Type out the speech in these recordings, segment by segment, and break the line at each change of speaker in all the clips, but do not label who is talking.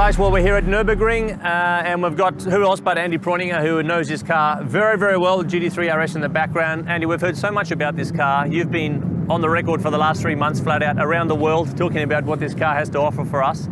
guys, well we're here at Nürburgring and we've got who else but Andy Preuninger, who knows this car very, very well, the GT3 RS in the background. Andy, we've heard so much about this car. You've been on the record for the last 3 months flat out around the world talking about what this car has to offer for us.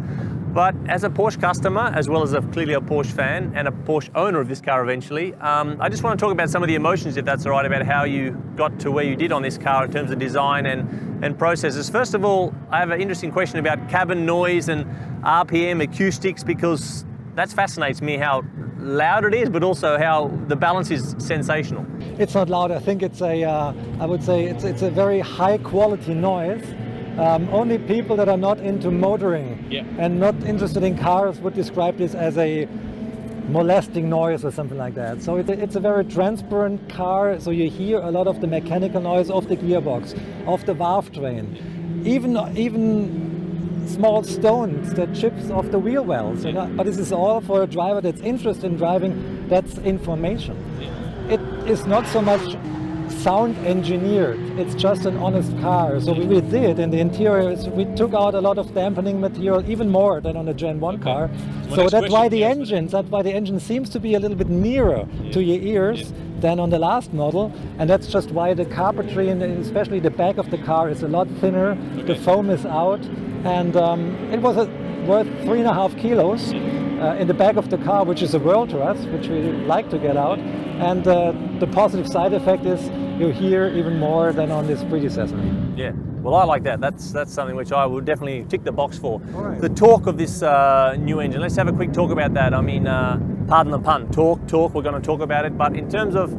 But as a Porsche customer, as well as clearly a Porsche fan and a Porsche owner of this car eventually, I just want to talk about some of the emotions, if that's all right, about how you got to where you did on this car in terms of design and processes. First of all, I have an interesting question about cabin noise and RPM acoustics, because that fascinates me, how loud it is, but also how the balance is sensational.
It's not loud. I think it's I would say it's a very high quality noise. Only people that are not into motoring and not interested in cars would describe this as a molesting noise or something like that. So it's a very transparent car, so you hear a lot of the mechanical noise of the gearbox, of the valve train, even small stones that chips off the wheel wells. You know? But this is all for a driver that's interested in driving. That's information. It is not so much sound engineered, it's just an honest car. So we did in the interior, we took out a lot of dampening material, even more than on the Gen 1 car. So that's why the engine seems to be a little bit nearer to your ears than on the last model, and that's just why the carpentry and especially the back of the car is a lot thinner. The foam is out, and it was worth 3.5 kilos in the back of the car, which is a world to us, which we like to get out. And the positive side effect is you hear even more than on this predecessor.
Yeah, well, I like that. That's something which I would definitely tick the box for.
Right.
The torque of this new engine, let's have a quick talk about that. I mean, pardon the pun, torque, we're going to talk about it. But in terms of,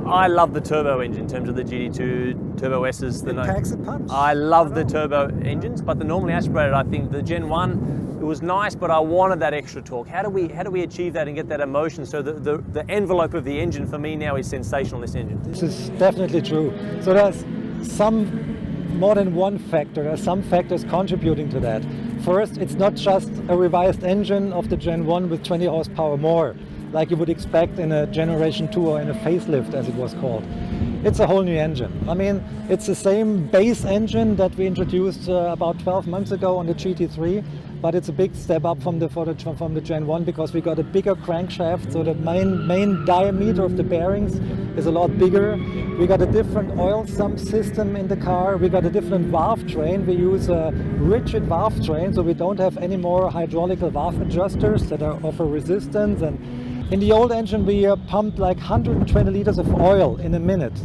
I love the turbo engine in terms of the GT2 Turbo S's.
It packs a punch.
I love the turbo engines, but the normally aspirated, I think the Gen 1, it was nice, but I wanted that extra torque. How do we achieve that and get that emotion? So the envelope of the engine for me now is sensational, this engine.
This is definitely true. So there's more than one factor. There's some factors contributing to that. First, it's not just a revised engine of the Gen 1 with 20 horsepower more, like you would expect in a Generation 2 or in a facelift, as it was called. It's a whole new engine. I mean, it's the same base engine that we introduced about 12 months ago on the GT3, but it's a big step up from the Gen 1 because we got a bigger crankshaft, so the main diameter of the bearings is a lot bigger. We got a different oil sump system in the car. We got a different valve train. We use a rigid valve train, so we don't have any more hydraulical valve adjusters that offer resistance. And in the old engine, we pumped like 120 liters of oil in a minute.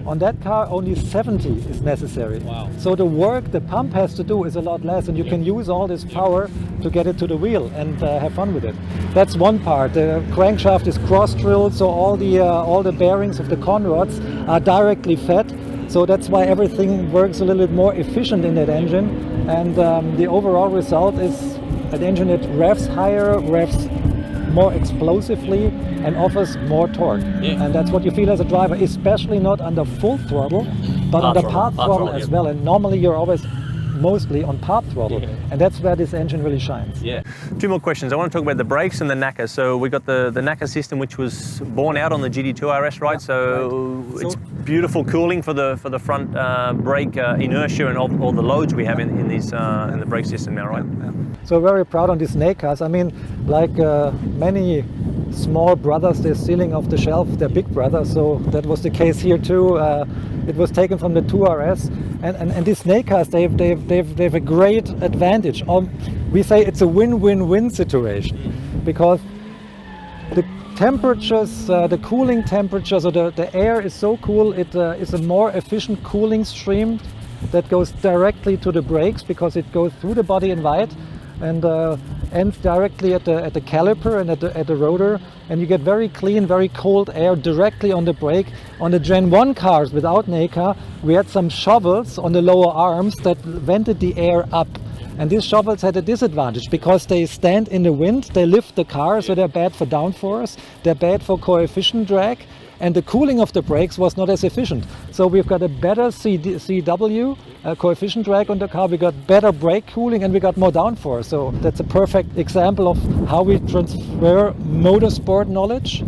On that car, only 70 is necessary. Wow. So the work the pump has to do is a lot less, and you can use all this power to get it to the wheel and have fun with it. That's one part. The crankshaft is cross-drilled, so all the bearings of the conrods are directly fed. So that's why everything works a little bit more efficient in that engine. And the overall result is an engine that revs higher, revs more explosively, and offers more torque. And that's what you feel as a driver, especially not under full throttle, but under part throttle as well. And normally you're always mostly on part throttle, and that's where this engine really shines. Yeah.
2 more questions. I want to talk about the brakes and the NACA. So we got the NACA system, which was born out on the GT2 RS, right? It's beautiful cooling for the front brake inertia and all the loads we have in the brake system now, right?
Yeah. So very proud on these NACAs. I mean, like many small brothers, they're stealing off the shelf their big brother. So that was the case here too. It was taken from the 2 RS, and these NACAs, they have a great advantage. We say it's a win-win-win situation, because the temperatures, the cooling temperatures, or the air is so cool, it is a more efficient cooling stream that goes directly to the brakes, because it goes through the body in white and ends directly at the caliper and at the rotor, and you get very clean, very cold air directly on the brake. On the Gen 1 cars without NACA, we had some shovels on the lower arms that vented the air up. And these shovels had a disadvantage because they stand in the wind, they lift the car, so they're bad for downforce, they're bad for coefficient drag, and the cooling of the brakes was not as efficient. So we've got a better CW, coefficient drag on the car, we got better brake cooling, and we got more downforce. So that's a perfect example of how we transfer motorsport knowledge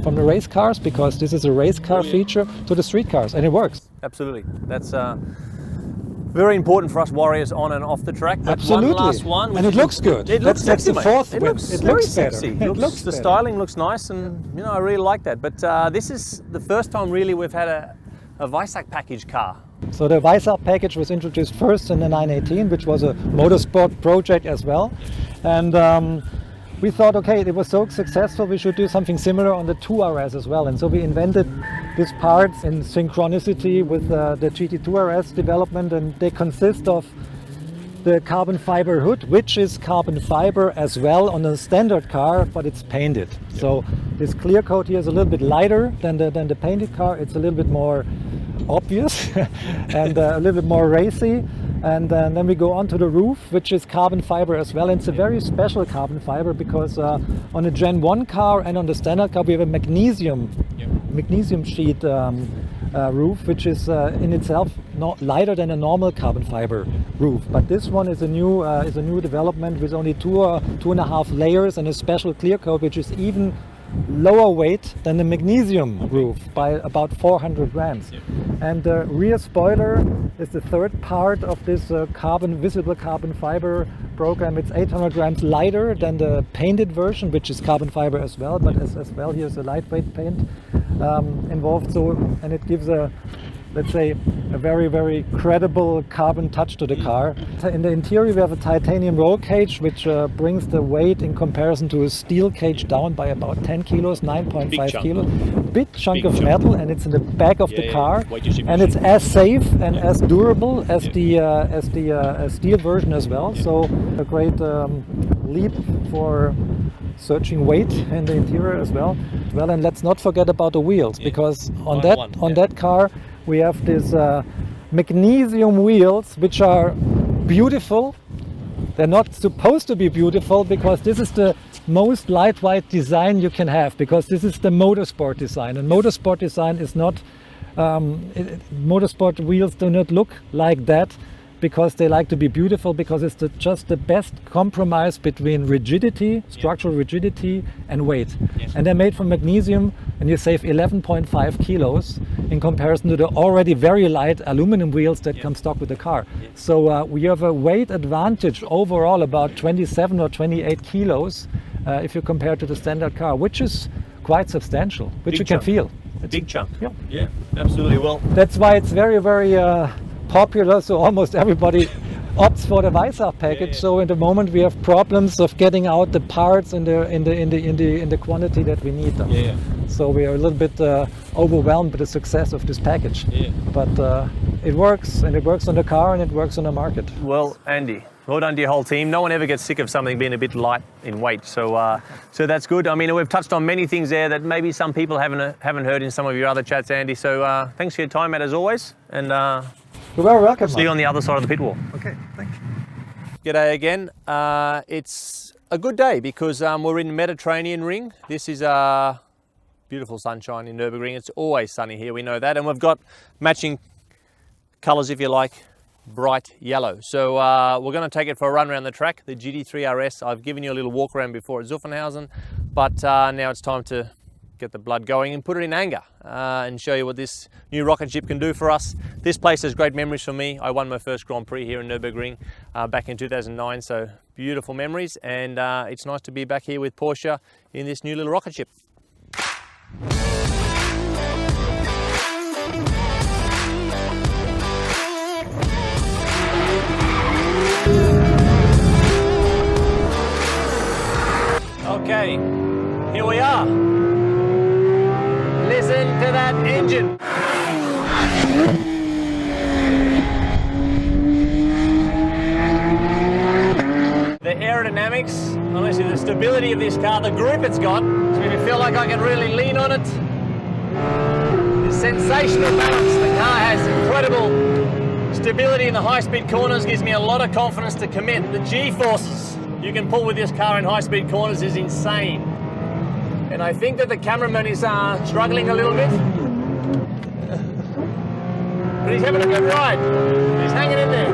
from the race cars, because this is a race car feature, to the street cars, and it works.
Absolutely. That's Very important for us warriors on and off the track. But
Absolutely.
one last one.
And it looks good.
It looks
that's
sexy,
the
mate.
fourth
It
win.
looks
It
very
looks better.
sexy.
It looks
the
better.
styling looks nice, and you know I really like that. But this is the first time really we've had a Weissach package car.
So the Weissach package was introduced first in the 918, which was a motorsport project as well. And we thought, okay, it was so successful, we should do something similar on the 2 RS as well. And so we invented these parts in synchronicity with the GT2 RS development, and they consist of the carbon fiber hood, which is carbon fiber as well on a standard car, but it's painted. So this clear coat here is a little bit lighter than the painted car. It's a little bit more obvious and a little bit more racy. And then we go on to the roof, which is carbon fiber as well. And it's a very special carbon fiber because on a Gen 1 car and on the standard car we have a magnesium sheet roof, which is in itself not lighter than a normal carbon fiber roof. But this one is a new development with only 2.5 layers and a special clear coat, which is even lower weight than the magnesium roof by about 400 grams. And the rear spoiler is the third part of this visible carbon fiber program. It's 800 grams lighter than the painted version, which is carbon fiber as well, but as well here's a lightweight paint involved. So, and it gives a, let's say, a very, very credible carbon touch to the car. In the interior we have a titanium roll cage, which brings the weight in comparison to a steel cage down by about 10 kilos, 9.5 kilos. Big chunk of metal, and it's in the back of the car. And it's as safe and as durable as the steel version as well. So a great leap for searching weight in the interior as well. And let's not forget about the wheels, because on that car we have these magnesium wheels, which are beautiful. They're not supposed to be beautiful because this is the most lightweight design you can have, because this is the motorsport design, and motorsport design is not motorsport wheels do not look like that because they like to be beautiful, because it's just the best compromise between rigidity, structural rigidity, and weight. And they're made from magnesium, and you save 11.5 kilos in comparison to the already very light aluminum wheels that come stock with the car. So we have a weight advantage overall about 27 or 28 kilos if you compare to the standard car, which is quite substantial, which you can feel.
It's a big chunk.
Yeah,
absolutely. Well,
that's why it's very, very popular, so almost everybody opts for the Weissach package. So in the moment we have problems of getting out the parts in the quantity that we need them. So we are a little bit overwhelmed with the success of this package. But it works, and it works on the car, and it works on the market.
Well, Andy, well done to your whole team. No one ever gets sick of something being a bit light in weight, so so that's good. I mean, we've touched on many things there that maybe some people haven't heard in some of your other chats, Andy. So thanks for your time, Matt, as always, and
you're very welcome.
See you on the other side of the pit wall.
Okay, thank you.
G'day again. It's a good day because we're in the Mediterranean ring. This is beautiful sunshine in Nürburgring. It's always sunny here, we know that, and we've got matching colours, if you like, bright yellow. So we're going to take it for a run around the track, the GT3 RS. I've given you a little walk around before at Zuffenhausen, but now it's time to get the blood going and put it in anger and show you what this new rocket ship can do for us. This place has great memories for me. I won my first Grand Prix here in Nürburgring back in 2009, so beautiful memories, and it's nice to be back here with Porsche in this new little rocket ship. Okay, here we are. Listen to that engine. The aerodynamics, honestly, the stability of this car, the grip it's got, so if you feel like I can really lean on it. The sensational balance. The car has incredible stability in the high-speed corners, gives me a lot of confidence to commit. The G-forces you can pull with this car in high-speed corners is insane. And I think that the cameraman is struggling a little bit. But he's having a good ride. He's hanging in there.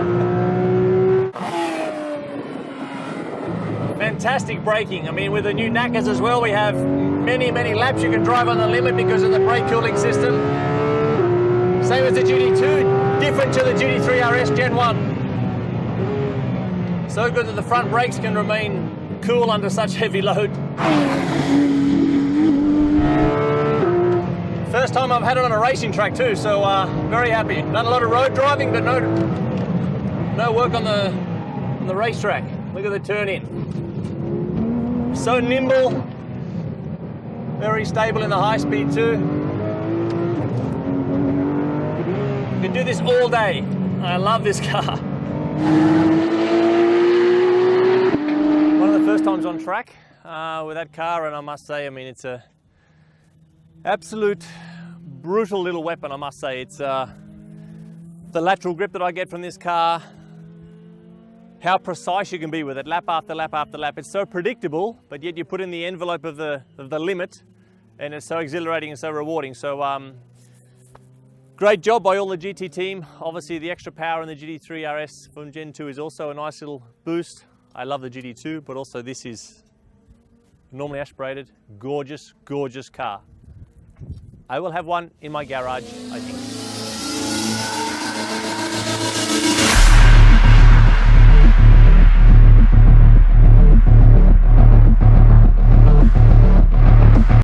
Fantastic braking. I mean, with the new knackers as well, we have many, many laps you can drive on the limit because of the brake cooling system. Same as the GT2. different to the GT3 RS Gen 1. So good that the front brakes can remain cool under such heavy load. First time I've had it on a racing track too, so very happy. Done a lot of road driving, but no work on the racetrack. Look at the turn in. So nimble, very stable in the high speed too. You can do this all day. I love this car. One of the first times on track with that car, and I must say, I mean, it's a absolute brutal little weapon, I must say. It's the lateral grip that I get from this car, how precise you can be with it, lap after lap after lap. It's so predictable, but yet you put in the envelope of the limit, and it's so exhilarating and so rewarding. So great job by all the GT team. Obviously the extra power in the GT3 RS from Gen 2 is also a nice little boost. I love the GT2, but also this is normally aspirated, gorgeous, gorgeous car. I will have one in my garage, I think.